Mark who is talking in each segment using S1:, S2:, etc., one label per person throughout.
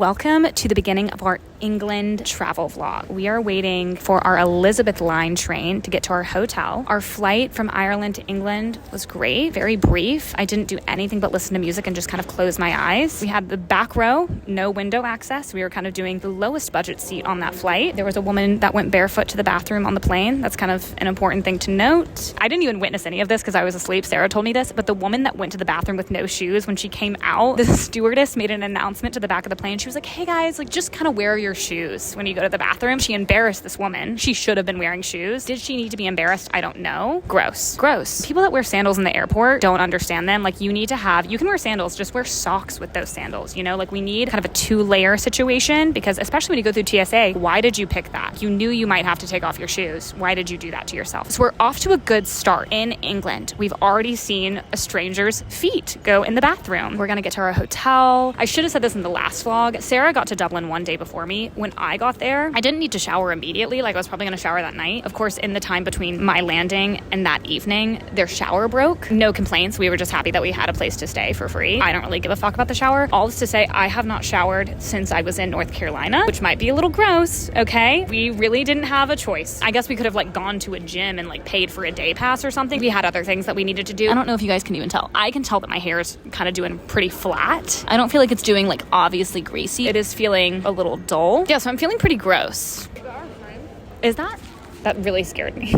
S1: Welcome to the beginning of our England travel vlog. We are waiting for our Elizabeth line train to get to our hotel. Our flight from Ireland to England was great, very brief. I didn't do anything but listen to music and just kind of close my eyes. We had the back row, no window access. We were kind of doing the lowest budget seat on that flight. There was a woman that went barefoot to the bathroom on the plane. That's kind of an important thing to note. I didn't even witness any of this because I was asleep. Sarah told me this, but the woman that went to the bathroom with no shoes, when she came out, the stewardess made an announcement to the back of the plane. She was like, hey guys, like just kind of wear your shoes when you go to the bathroom. She embarrassed this woman. She should have been wearing shoes. Did she need to be embarrassed? I don't know. Gross. People that wear sandals in the airport don't understand them. Like you can wear sandals, just wear socks with those sandals, you know? Like we need kind of a 2-layer situation because especially when you go through TSA, why did you pick that? You knew you might have to take off your shoes. Why did you do that to yourself? So we're off to a good start in England. We've already seen a stranger's feet go in the bathroom. We're gonna get to our hotel. I should have said this in the last vlog. Sarah got to Dublin one day before me. When I got there, I didn't need to shower immediately. Like I was probably gonna shower that night. Of course, in the time between my landing and that evening, their shower broke. No complaints. We were just happy that we had a place to stay for free. I don't really give a fuck about the shower. All this to say, I have not showered since I was in North Carolina, which might be a little gross, okay? We really didn't have a choice. I guess we could have like gone to a gym and like paid for a day pass or something. We had other things that we needed to do. I don't know if you guys can even tell. I can tell that my hair is kind of doing pretty flat. I don't feel like it's doing like obviously greasy. It is feeling a little dull. Yeah, so I'm feeling pretty gross. Is that? That really scared me.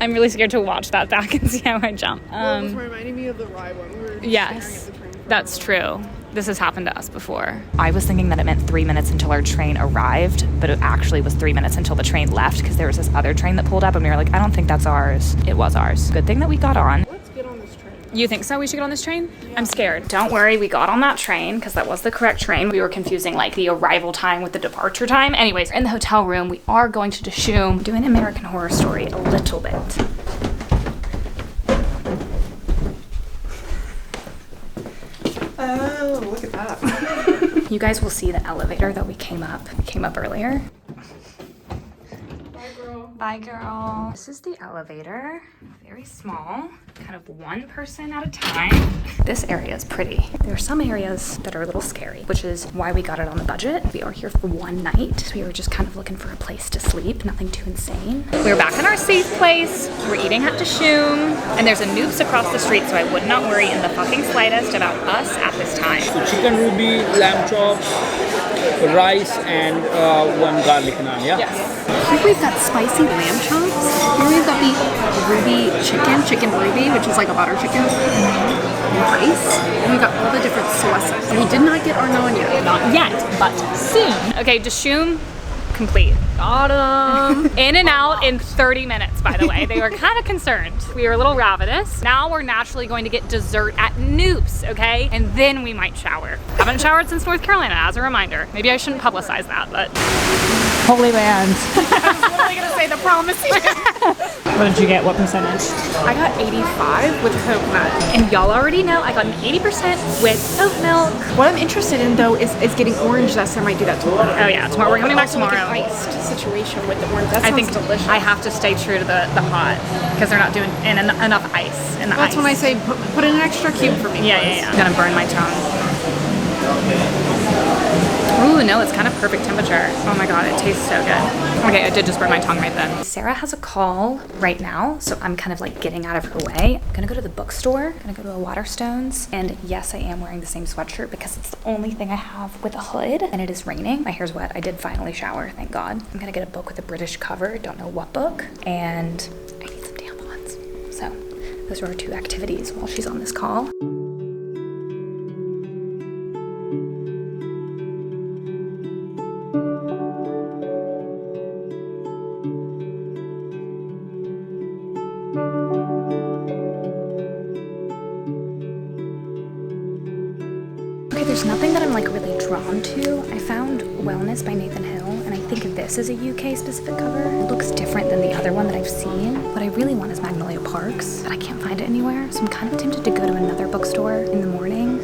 S1: I'm really scared to watch that back and see how I jump.
S2: Well, it was reminding me of the ride one. We were
S1: yes,
S2: staring at the train.
S1: That's true. This has happened to us before. I was thinking that it meant 3 minutes until our train arrived, but it actually was 3 minutes until the train left because there was this other train that pulled up and we were like, I don't think that's ours. It was ours. Good thing that we got on.
S2: Let's get on this train.
S1: You think so? We should get on this train?
S2: Yeah.
S1: I'm scared. Don't worry, we got on that train because that was the correct train. We were confusing like the arrival time with the departure time. Anyways, in the hotel room, we are going to dishoom, doing American Horror Story a little bit.
S2: Oh, look at that.
S1: You guys will see the elevator that we came up earlier.
S2: Bye, girl.
S1: Bye, girl. This is the elevator. Very small, kind of one person at a time. This area is pretty. There are some areas that are a little scary, which is why we got it on the budget. We are here for one night. So we were just kind of looking for a place to sleep, nothing too insane. We're back in our safe place. We're eating at dishoom, and there's a Knoops across the street, so I would not worry in the fucking slightest about us at this time.
S3: So chicken ruby, lamb chops, rice, and one garlic naan, yeah?
S1: Yes.
S4: Here we've got spicy lamb chops. Here we've got the ruby chicken ruby, which is like a butter chicken, rice, and we've got all the different sauces. We did not get our naan yet.
S1: Not yet, but soon. Okay, dishoom complete.
S4: Got 'em.
S1: In and out in 30 minutes, by the way. They were kind of concerned. We were a little ravenous. Now we're naturally going to get dessert at Knoops, okay? And then we might shower. Haven't showered since North Carolina, as a reminder. Maybe I shouldn't publicize that, but...
S5: Holy Land.
S4: I was literally gonna say the promise.
S5: What did you get? What percentage?
S4: I got 85 with coconut.
S1: And y'all already know I got an 80% with oat milk.
S4: What I'm interested in though is getting orange zest. I might do that tomorrow.
S1: Oh yeah, tomorrow. We're coming back
S4: Also, like,
S1: tomorrow.
S4: an iced situation with the orange. That
S1: I
S4: sounds
S1: think
S4: delicious.
S1: I have to stay true to the hot because they're not doing enough ice in the
S4: That's
S1: ice.
S4: when I say put in an extra cube for me.
S1: Yeah. I'm gonna burn my tongue. Ooh, no, it's kind of perfect temperature. Oh my god, it tastes so good. Okay, I did just burn my tongue right then. Sarah has a call right now, so I'm kind of like getting out of her way. I'm gonna go to the bookstore, gonna go to a Waterstones, and yes, I am wearing the same sweatshirt because it's the only thing I have with a hood, and it is raining. My hair's wet. I did finally shower, thank God. I'm gonna get a book with a British cover, don't know what book, and I need some tampons. So those are our 2 activities while she's on this call. There's nothing that I'm like really drawn to. I found Wellness by Nathan Hill, and I think this is a UK specific cover. It looks different than the other one that I've seen. What I really want is Magnolia Parks, but I can't find it anywhere, so I'm kind of tempted to go to another bookstore in the morning.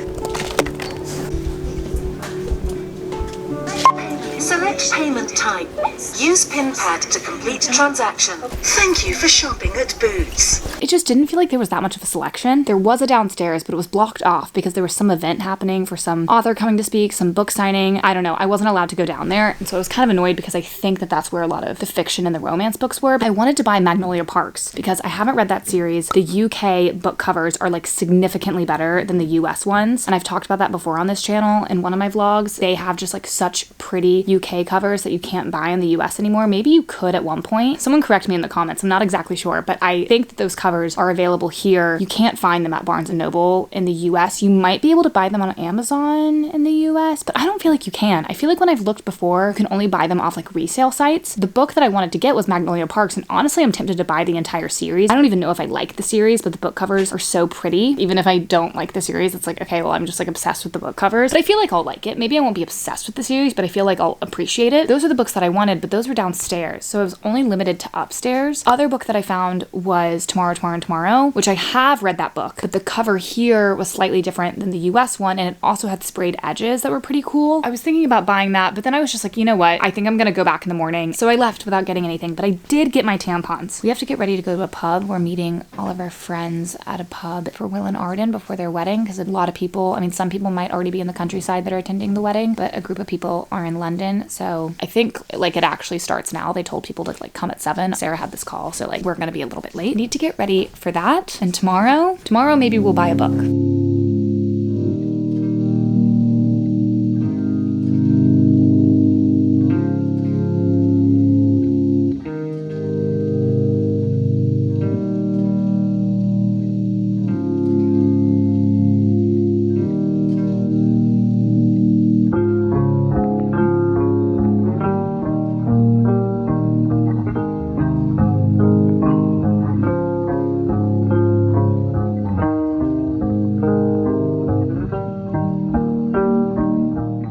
S6: Sorry, Select payment type. Use PIN pad to complete transaction. Thank you for shopping at Boots.
S1: It just didn't feel like there was that much of a selection. There was a downstairs, but it was blocked off because there was some event happening for some author coming to speak, some book signing. I don't know. I wasn't allowed to go down there. And so I was kind of annoyed because I think that that's where a lot of the fiction and the romance books were. I wanted to buy Magnolia Parks because I haven't read that series. The UK book covers are like significantly better than the US ones. And I've talked about that before on this channel in one of my vlogs. They have just like such pretty UK covers that you can't buy in the US anymore. Maybe you could at one point. Someone correct me in the comments. I'm not exactly sure, but I think that those covers are available here. You can't find them at Barnes & Noble in the US. You might be able to buy them on Amazon in the US, but I don't feel like you can. I feel like when I've looked before, you can only buy them off like resale sites. The book that I wanted to get was Magnolia Parks, and honestly, I'm tempted to buy the entire series. I don't even know if I like the series, but the book covers are so pretty. Even if I don't like the series, it's like, okay, well, I'm just like obsessed with the book covers. But I feel like I'll like it. Maybe I won't be obsessed with the series, but I feel like I'll appreciate it. Those are the books that I wanted, but those were downstairs, so it was only limited to upstairs. Other book that I found was Tomorrow, Tomorrow, and Tomorrow, which I have read that book, but the cover here was slightly different than the US one, and it also had sprayed edges that were pretty cool. I was thinking about buying that, but then I was just like, you know what? I think I'm gonna go back in the morning. So I left without getting anything, but I did get my tampons. We have to get ready to go to a pub. We're meeting all of our friends at a pub for Will and Arden before their wedding, because a lot of people, I mean, some people might already be in the countryside that are attending the wedding, but a group of people are in London. So I think like it actually starts now. They told people to like come at 7. Sarah had this call, so like we're gonna be a little bit late. Need to get ready for that. And tomorrow maybe we'll buy a book.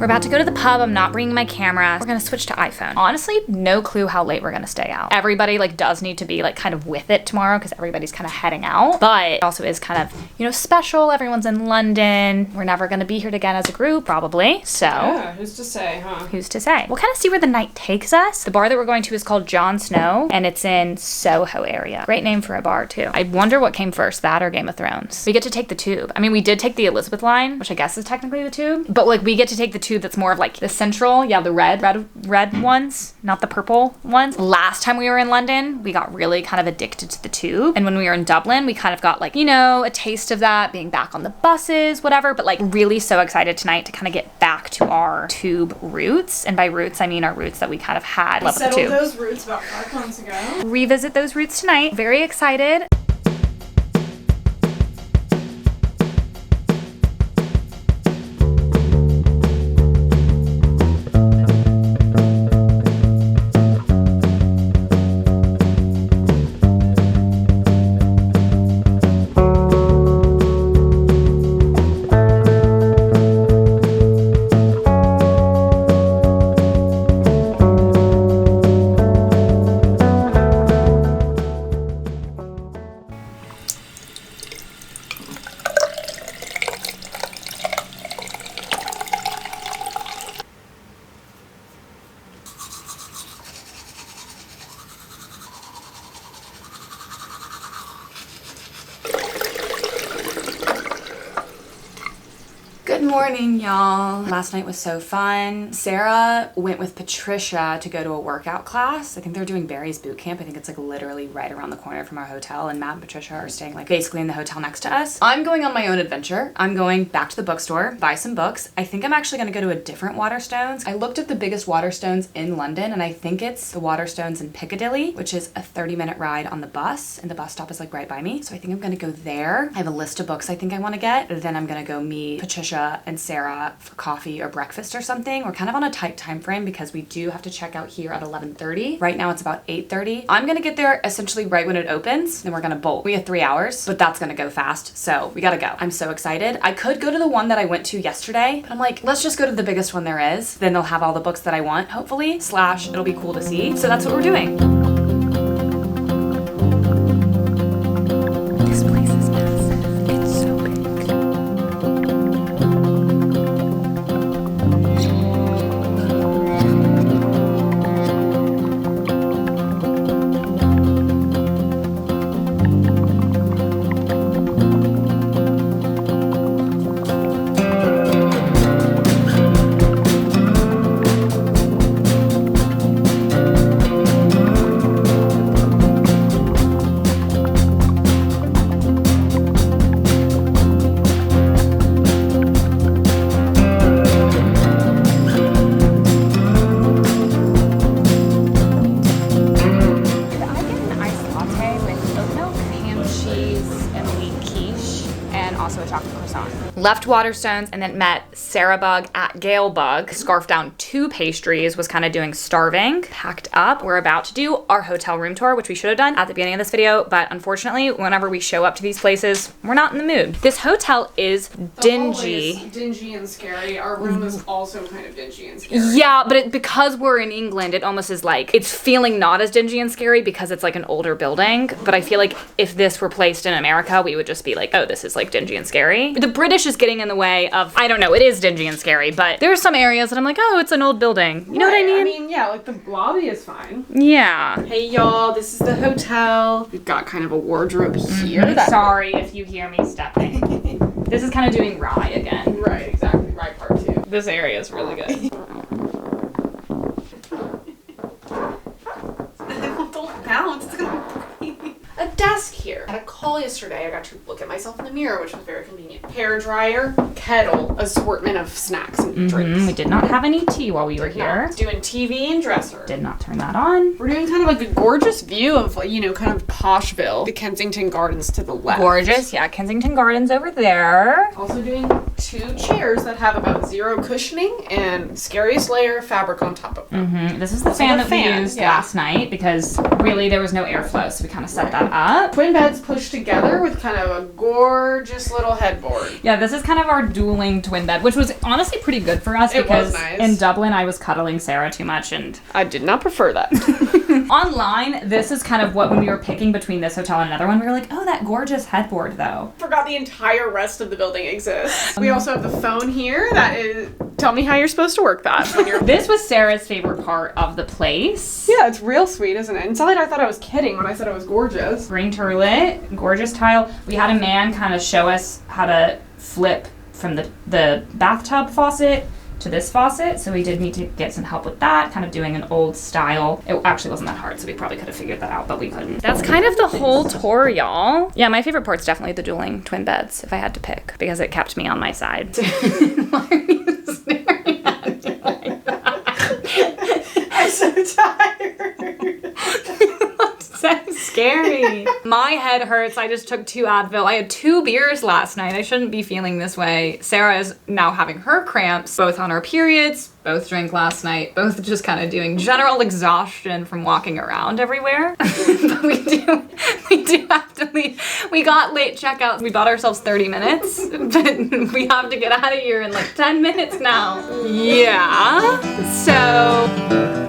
S1: We're about to go to the pub. I'm not bringing my camera. We're gonna switch to iPhone. Honestly, no clue how late we're gonna stay out. Everybody like does need to be like kind of with it tomorrow because everybody's kind of heading out. But it also is kind of, you know, special. Everyone's in London. We're never gonna be here again as a group, probably. So
S2: Yeah, who's to say, huh?
S1: who's to say? We'll kind of see where the night takes us. The bar that we're going to is called Jon Snow, and it's in Soho area. Great name for a bar too. I wonder what came first, that or Game of Thrones. We get to take the tube. I mean, we did take the Elizabeth line, which I guess is technically the tube, but like we get to take the tube that's more of like the central, yeah, the red ones, not the purple ones. Last time we were in London, we got really kind of addicted to the tube, and when we were in Dublin, we kind of got like, you know, a taste of that, being back on the buses, whatever, but like really so excited tonight to kind of get back to our tube roots, and by roots I mean our roots that we kind of had.
S2: We settled those roots about 5 months ago.
S1: Revisit those roots tonight. Very excited. Good morning, y'all. Last night was so fun. Sarah went with Patricia to go to a workout class. I think they're doing Barry's boot camp. I think it's like literally right around the corner from our hotel, and Matt and Patricia are staying like basically in the hotel next to us. I'm going on my own adventure. I'm going back to the bookstore, buy some books. I think I'm actually gonna go to a different Waterstones. I looked at the biggest Waterstones in London, and I think it's the Waterstones in Piccadilly, which is a 30-minute ride on the bus, and the bus stop is like right by me. So I think I'm gonna go there. I have a list of books I think I wanna get. Then I'm gonna go meet Patricia and Sarah for coffee or breakfast or something. We're kind of on a tight time frame because we do have to check out here at 11:30. Right now it's about 8:30. I'm gonna get there essentially right when it opens, then we're gonna bolt. We have 3 hours, but that's gonna go fast, so we gotta go. I'm so excited. I could go to the one that I went to yesterday, but I'm like, let's just go to the biggest one there is. Then they'll have all the books that I want, hopefully, / it'll be cool to see. So that's what we're doing. This place is massive. It's so big. Left Waterstones and then met Sarah Bug at Gale Bug. Scarfed down 2 pastries, was kind of doing starving. Packed up. We're about to do our hotel room tour, which we should have done at the beginning of this video, but unfortunately, whenever we show up to these places, we're not in the mood. This hotel is dingy.
S2: Always dingy and scary. Our room is also kind of dingy and scary.
S1: Yeah, but because we're in England, it almost is like, it's feeling not as dingy and scary because it's like an older building, but I feel like if this were placed in America, we would just be like, oh, this is like dingy and scary. The British is getting in the way of, I don't know, it is dingy and scary, but there are some areas that I'm like, oh, it's an old building. You know what I mean?
S2: I mean, yeah, like the lobby is fine.
S1: Yeah.
S2: Hey y'all, this is the hotel. We've got kind of a wardrobe here.
S1: Sorry if you hear me stepping. This is kind of doing Rye again.
S2: Right, exactly. Rye part 2. This area is really good. Don't bounce. It's gonna a desk here. I had a call yesterday. I got to look at myself in the mirror, which was very convenient. Hair dryer, kettle, assortment of snacks and drinks.
S1: We did not have any tea while we were here.
S2: Doing TV and dresser.
S1: Did not turn that on.
S2: We're doing kind of like a gorgeous view of, you know, kind of Poshville. The Kensington Gardens to the left.
S1: Gorgeous. Yeah, Kensington Gardens over there.
S2: Also doing 2 chairs that have about 0 cushioning and scariest layer of fabric on top of them.
S1: This is the fan that we used last night because really there was no airflow, so we kind of set that up.
S2: Twin beds pushed together with kind of a gorgeous little headboard.
S1: Yeah, this is kind of our dueling twin bed, which was honestly pretty good for us because in Dublin I was cuddling Sarah too much and
S2: I did not prefer that.
S1: Online, this is kind of what, when we were picking between this hotel and another one, we were like, oh, that gorgeous headboard though.
S2: Forgot the entire rest of the building exists. We also have the phone here that is, tell me how you're supposed to work that when you're...
S1: This was Sarah's favorite part of the place.
S2: Yeah, it's real sweet, isn't it? Inside I thought I was kidding when I said it was gorgeous.
S1: Green turlet, gorgeous tile. We had a man kind of show us how to flip from the bathtub faucet to this faucet, so we did need to get some help with that, kind of doing an old style. It actually wasn't that hard, so we probably could have figured that out, but we couldn't. That's kind of the whole tour, y'all. Yeah, my favorite part's definitely the dueling twin beds, if I had to pick, because it kept me on my side. Why are you staring at me like that?
S2: I'm so tired.
S1: So scary. My head hurts. I just took 2 Advil. I had 2 beers last night. I shouldn't be feeling this way. Sarah is now having her cramps, both on our periods, both drank last night, both just kind of doing general exhaustion from walking around everywhere. But we do have to leave. We got late checkout. We bought ourselves 30 minutes, but we have to get out of here in like 10 minutes now. Yeah. So...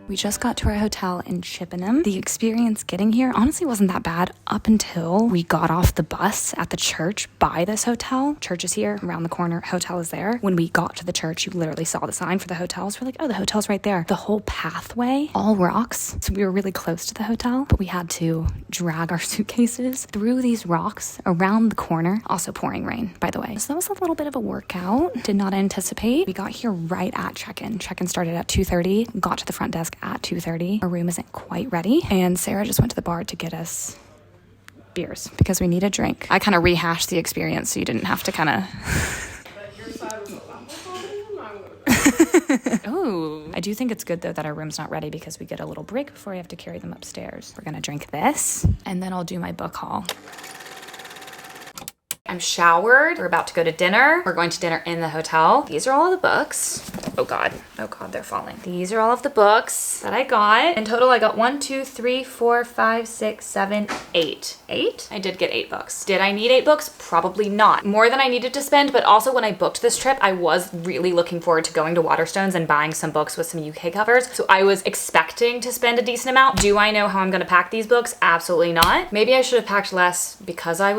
S1: We just got to our hotel in Chippenham. The experience getting here honestly wasn't that bad up until we got off the bus at the church by this hotel. Church is here, around the corner, hotel is there. When we got to the church, you literally saw the sign for the hotels. We're like, oh, the hotel's right there. The whole pathway, all rocks. So we were really close to the hotel, but we had to drag our suitcases through these rocks around the corner. Also pouring rain, by the way. So that was a little bit of a workout. Did not anticipate. We got here right at check-in. Check-in started at 2:30, got to the front desk at 2:30. Our room isn't quite ready, and Sarah just went to the bar to get us beers because we need a drink. I kind of rehashed the experience so you didn't have to kind of... Oh, I do think it's good though that our room's not ready because we get a little break before we have to carry them upstairs. We're gonna drink this, and then I'll do my book haul. I'm showered. We're about to go to dinner. We're going to dinner in the hotel. These are all of the books. Oh God, they're falling. These are all of the books that I got. In total, I got 1, 2, 3, 4, 5, 6, 7, 8. 8? I did get 8 books. Did I need 8 books? Probably not. More than I needed to spend, but also when I booked this trip, I was really looking forward to going to Waterstones and buying some books with some UK covers. So I was expecting to spend a decent amount. Do I know how I'm gonna pack these books? Absolutely not. Maybe I should have packed less because I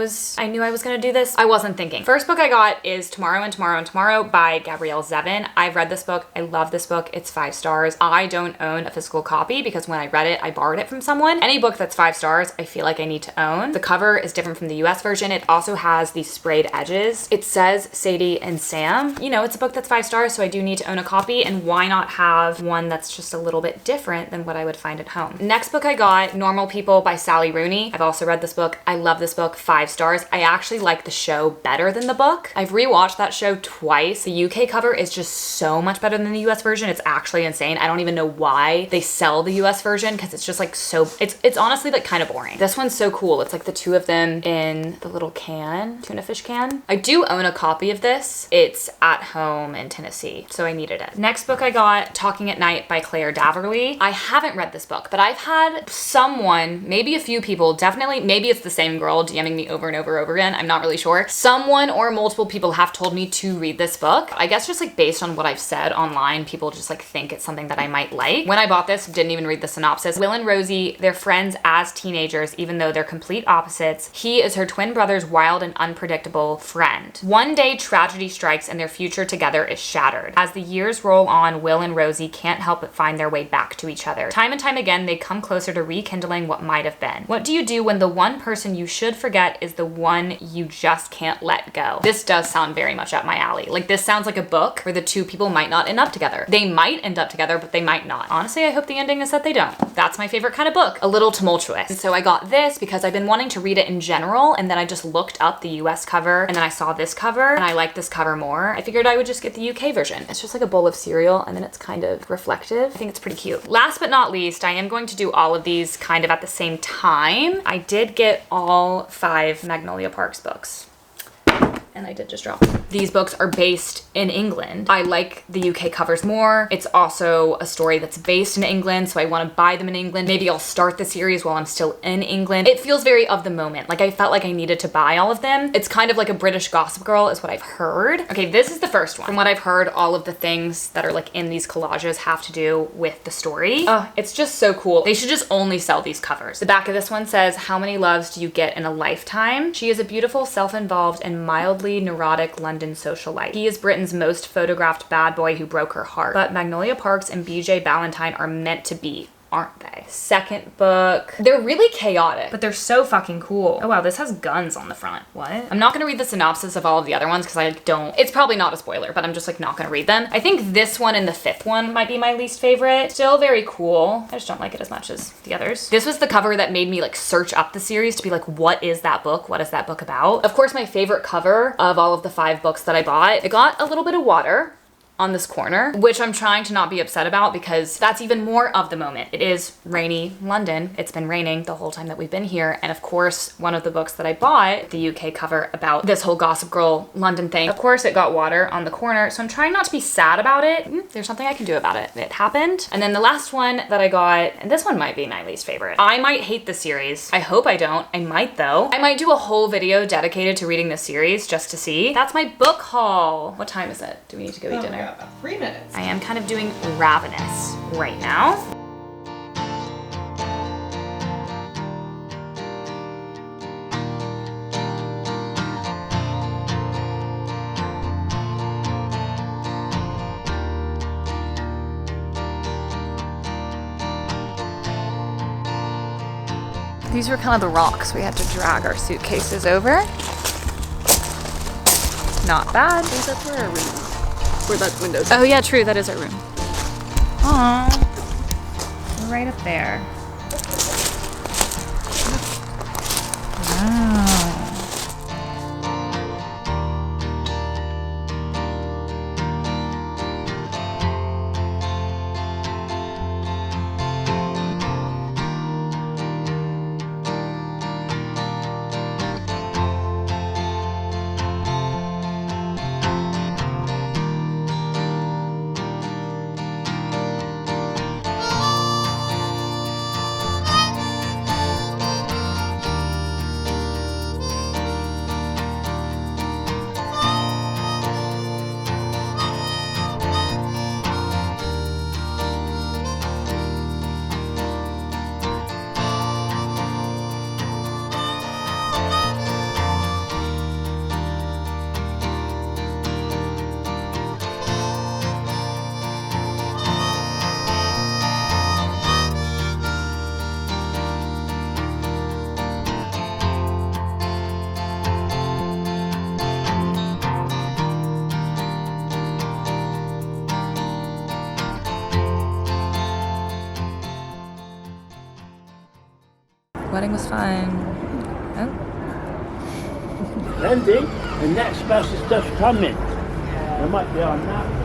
S1: knew I was gonna do this. I wasn't thinking. First book I got is Tomorrow and Tomorrow and Tomorrow by Gabrielle Zevin. I've read this book. I love this book. It's 5 stars. I don't own a physical copy because when I read it, I borrowed it from someone. Any book that's 5 stars, I feel like I need to own. The cover is different from the US version. It also has these sprayed edges. It says Sadie and Sam. You know, it's a book that's 5 stars, so I do need to own a copy, and why not have one that's just a little bit different than what I would find at home. Next book I got, Normal People by Sally Rooney. I've also read this book. I love this book, 5 stars. I actually like the show better than the book. I've rewatched that show twice. The UK cover is just so much better than the US version. It's actually insane. I don't even know why they sell the US version because it's just like so, it's honestly like kind of boring. This one's so cool. It's like the two of them in the little can, tuna fish can. I do own a copy of this. It's at home in Tennessee, so I needed it. Next book I got, Talking at Night by Claire Daverly. I haven't read this book, but I've had someone, maybe a few people, definitely, maybe it's the same girl DMing me over and over again. I'm not really sure. Someone or multiple people have told me to read this book. I guess just like based on what I've said online, people just like think it's something that I might like. When I bought this, didn't even read the synopsis. Will and Rosie, they're friends as teenagers, even though they're complete opposites. He is her twin brother's wild and unpredictable friend. One day, tragedy strikes and their future together is shattered. As the years roll on, Will and Rosie can't help but find their way back to each other. Time and time again, they come closer to rekindling what might have been. What do you do when the one person you should forget is the one you just can't let go? This does sound very much up my alley. Like, this sounds like a book where the two people might not end up together. They might end up together, but they might not. Honestly, I hope the ending is that they don't. That's my favorite kind of book. A little tumultuous. And so I got this because I've been wanting to read it in general, and then I just looked up the US cover, and then I saw this cover, and I like this cover more. I figured I would just get the UK version. It's just like a bowl of cereal, and then it's kind of reflective. I think it's pretty cute. Last but not least, I am going to do all of these kind of at the same time. I did get all 5 Magnolia Parks books. And I did just drop them. These books are based in England. I like the UK covers more. It's also a story that's based in England, so I want to buy them in England. Maybe I'll start the series while I'm still in England. It feels very of the moment. Like, I felt like I needed to buy all of them. It's kind of like a British Gossip Girl is what I've heard. Okay, this is the first one. From what I've heard, all of the things that are like in these collages have to do with the story. Oh, it's just so cool. They should just only sell these covers. The back of this one says, how many loves do you get in a lifetime? She is a beautiful, self-involved, and mildly neurotic London socialite. He is Britain's most photographed bad boy who broke her heart. But Magnolia Parks and BJ Ballantyne are meant to be, aren't they? Second book. They're really chaotic, but they're so fucking cool. Oh wow, this has guns on the front. What? I'm not gonna read the synopsis of all of the other ones because I don't, it's probably not a spoiler, but I'm just like not gonna read them. I think this one and the 5th one might be my least favorite. Still very cool. I just don't like it as much as the others. This was the cover that made me like search up the series to be like, what is that book? What is that book about? Of course, my favorite cover of all of the 5 books that I bought, it got a little bit of water on this corner, which I'm trying to not be upset about because that's even more of the moment. It is rainy London. It's been raining the whole time that we've been here. And of course, one of the books that I bought, the UK cover about this whole Gossip Girl London thing, of course it got water on the corner. So I'm trying not to be sad about it. There's something I can do about it. It happened. And then the last one that I got, and this one might be my least favorite. I might hate the series. I hope I don't. I might though. I might do a whole video dedicated to reading this series just to see. That's my book haul. What time is it? Do we need to go eat dinner?
S2: 3 minutes.
S1: I am kind of doing Ravenous right now. These were kind of the rocks we had to drag our suitcases over. Not bad.
S4: Is that for a room? Where that window's
S1: Oh yeah, true, that is our room. Aww. We're right up there. Wow. Wedding was fun. Oh.
S7: Lindsay, the next bus is just coming. There might be on that.